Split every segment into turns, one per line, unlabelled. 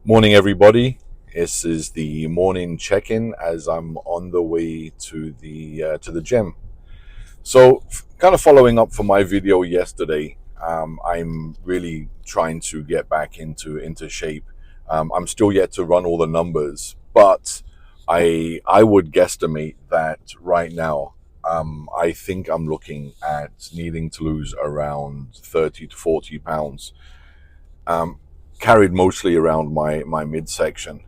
Morning, everybody. This is the morning check-in as I'm on the way to the gym. So, kind of following up from my video yesterday, I'm really trying to get back into shape. I'm still yet to run all the numbers, but I would guesstimate that right now. I think I'm looking at needing to lose around 30 to 40 pounds. Um, Carried mostly around my midsection,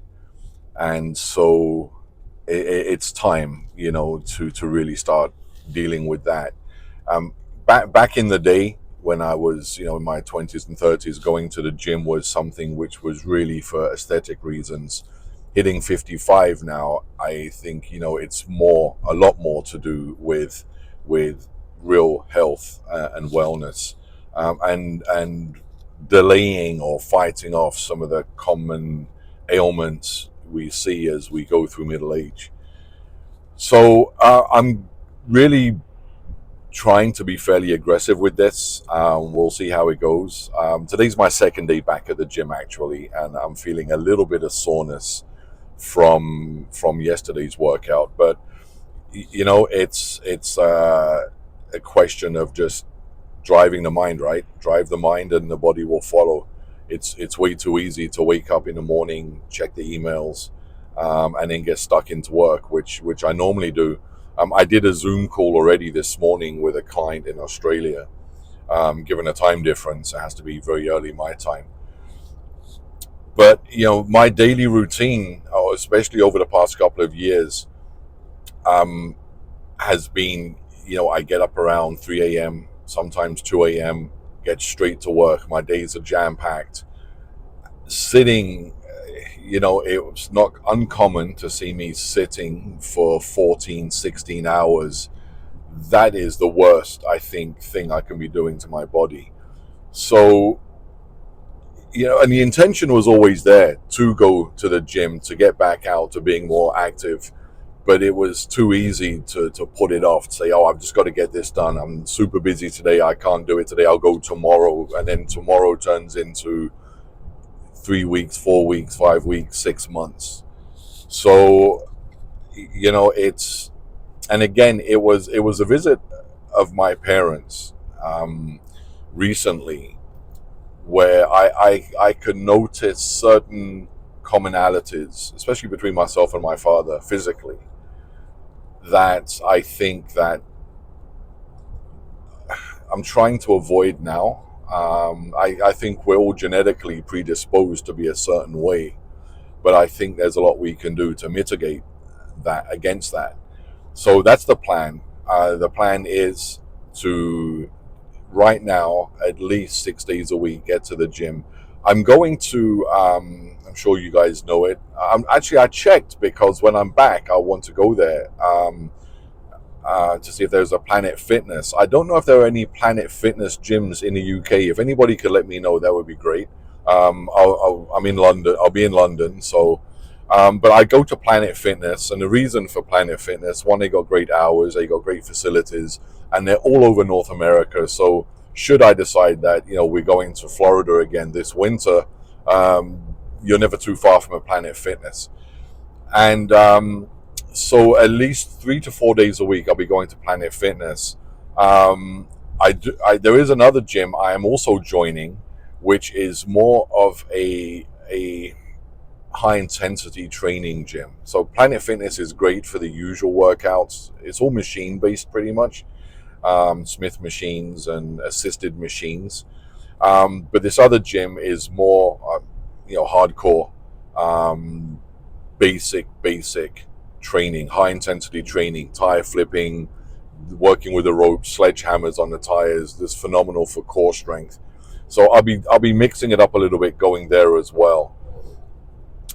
and so it's time, to really start dealing with that. Um, back in the day when I was, in my 20s and 30s, going to the gym was something which was really for aesthetic reasons. Hitting 55 now, I think it's a lot more to do with real health and wellness, and delaying or fighting off some of the common ailments we see as we go through middle age. So I'm really trying to be fairly aggressive with this. We'll see how it goes. Today's my second day back at the gym, actually, and I'm feeling a little bit of soreness from yesterday's workout. But it's a question of just driving the mind, right? Drive the mind, and the body will follow. It's way too easy to wake up in the morning, check the emails, and then get stuck into work, which I normally do. I did a Zoom call already this morning with a client in Australia. Given a time difference, it has to be very early my time. But my daily routine, especially over the past couple of years, um, has been, I get up around 3 a.m., sometimes 2 a.m., get straight to work. My days are jam packed. Sitting, it was not uncommon to see me sitting for 14, 16 hours. That is the worst, I think, thing I can be doing to my body. So, and the intention was always there to go to the gym, to get back out, to being more active. But it was too easy to put it off, to say, oh, I've just got to get this done. I'm super busy today. I can't do it today. I'll go tomorrow. And then tomorrow turns into 3 weeks, 4 weeks, 5 weeks, 6 months. So, and again, it was a visit of my parents recently, where I could notice certain commonalities, especially between myself and my father physically, that I think that I'm trying to avoid now. I think we're all genetically predisposed to be a certain way, but I think there's a lot we can do to mitigate against that. So that's the plan. The plan is to, right now, at least 6 days a week, get to the gym. I'm going to, I'm sure you guys know it. I checked because when I'm back, I want to go there. To see if there's a Planet Fitness. I don't know if there are any Planet Fitness gyms in the UK. If anybody could let me know, that would be great. I'm in London. I'll be in London, so. But I go to Planet Fitness, and the reason for Planet Fitness, one, they got great hours, they got great facilities, and they're all over North America. So should I decide that we're going to Florida again this winter, you're never too far from a Planet Fitness. And so at least 3 to 4 days a week, I'll be going to Planet Fitness. There is another gym I am also joining, which is more of a high intensity training gym. So Planet Fitness is great for the usual workouts. It's all machine based pretty much, Smith machines and assisted machines. But this other gym is more, hardcore, basic training, high intensity training, tire flipping, working with the ropes, sledgehammers on the tires. This phenomenal for core strength. So I'll be mixing it up a little bit, going there as well.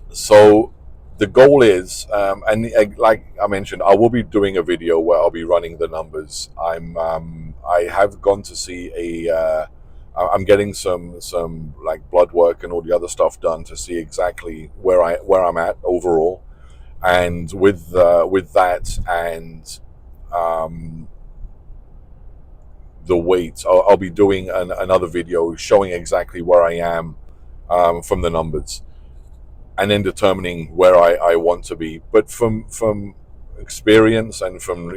So the goal is, like I mentioned, I will be doing a video where I'll be running the numbers. I have gone to see I'm getting some like blood work and all the other stuff done to see exactly where I'm at overall. And with that and the weight, I'll be doing another video showing exactly where I am from the numbers. and then determining where I want to be. But from experience and from,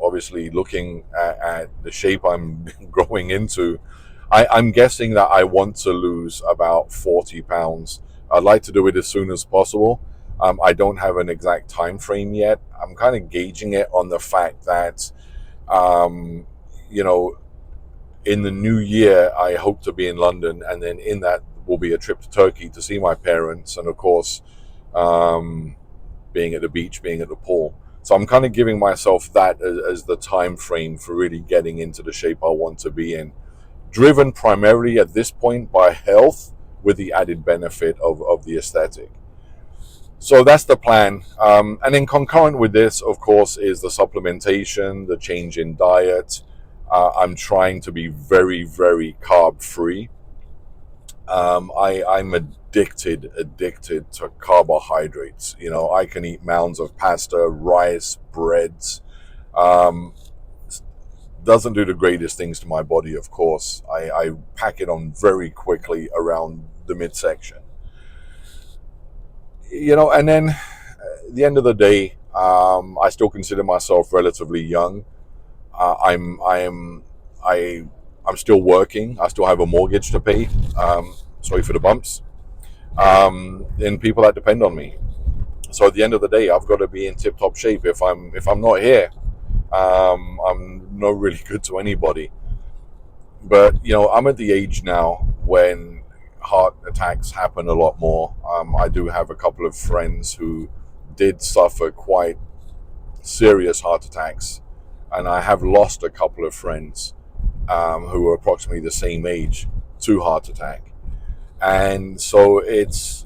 obviously looking at the shape I'm growing into, I'm guessing that I want to lose about 40 pounds. I'd like to do it as soon as possible. I don't have an exact time frame yet. I'm kind of gauging it on the fact that, um, you know, in the new year, I hope to be in London, and then in that will be a trip to Turkey to see my parents, and of course, um, being at the beach, being at the pool. So I'm kind of giving myself that as the time frame for really getting into the shape I want to be in, driven primarily at this point by health, with the added benefit of the aesthetic. So that's the plan. And then concurrent with this, of course, is the supplementation, the change in diet. I'm trying to be very, very carb free. I'm addicted to carbohydrates. I can eat mounds of pasta, rice, breads. Um, doesn't do the greatest things to my body, of course. I pack it on very quickly around the midsection. And then at the end of the day, I still consider myself relatively young. I'm still working. I still have a mortgage to pay. Sorry for the bumps. And people that depend on me. So at the end of the day, I've got to be in tip-top shape. If I'm not here, I'm not really good to anybody. But I'm at the age now when heart attacks happen a lot more. I do have a couple of friends who did suffer quite serious heart attacks, and I have lost a couple of friends who are approximately the same age to heart attack. And so it's,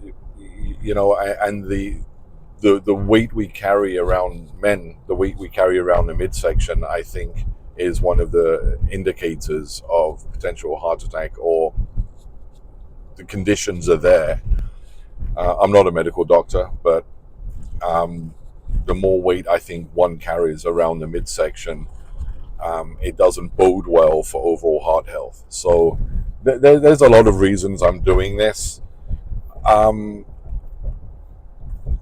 and the weight we carry around men, the weight we carry around the midsection, I think is one of the indicators of potential heart attack, or the conditions are there. I'm not a medical doctor, but the more weight I think one carries around the midsection, it doesn't bode well for overall heart health. So there's a lot of reasons I'm doing this.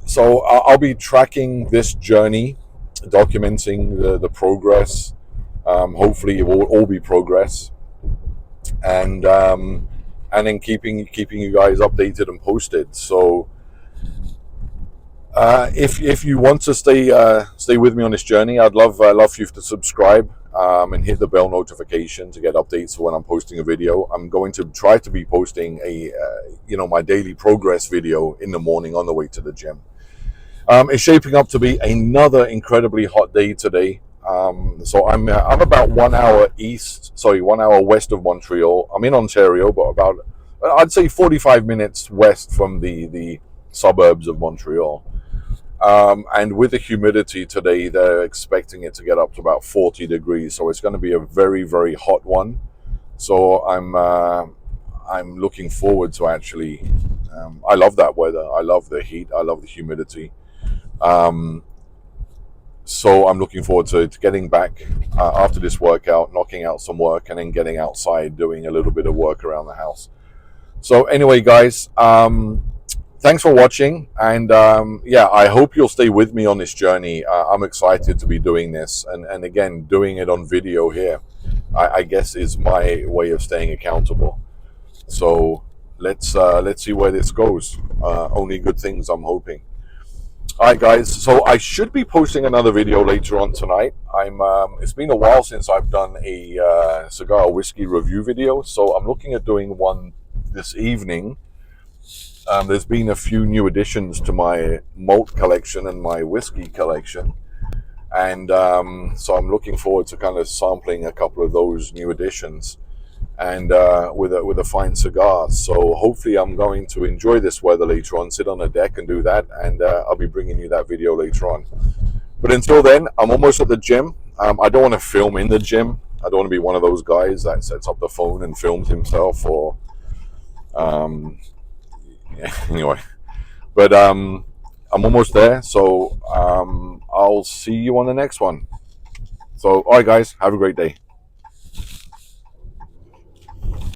So I'll be tracking this journey, documenting the progress. Hopefully, it will all be progress, and then keeping you guys updated and posted. So if you want to stay with me on this journey, I'd love for you to subscribe and hit the bell notification to get updates when I'm posting a video. I'm going to try to be posting my daily progress video in the morning on the way to the gym. It's shaping up to be another incredibly hot day today. So I'm about 1 hour west of Montreal. I'm in Ontario, but about, I'd say, 45 minutes west from the suburbs of Montreal. And with the humidity today, they're expecting it to get up to about 40 degrees. So it's going to be a very, very hot one. So I'm looking forward to actually. I love that weather. I love the heat. I love the humidity. So I'm looking forward to getting back after this workout, knocking out some work, and then getting outside, doing a little bit of work around the house. So anyway, guys, thanks for watching, and I hope you'll stay with me on this journey. I'm excited to be doing this, and again, doing it on video here, I guess, is my way of staying accountable. So let's see where this goes. Only good things, I'm hoping. Alright guys, so I should be posting another video later on tonight. It's been a while since I've done a cigar whiskey review video, so I'm looking at doing one this evening. There's been a few new additions to my malt collection and my whiskey collection, and so I'm looking forward to kind of sampling a couple of those new additions, and with a fine cigar. So hopefully I'm going to enjoy this weather later on, sit on a deck and do that, and I'll be bringing you that video later on. But until then, I'm almost at the gym. I don't want to film in the gym. I don't want to be one of those guys that sets up the phone and films himself, or anyway. But I'm almost there, so I'll see you on the next one. So alright guys, have a great day.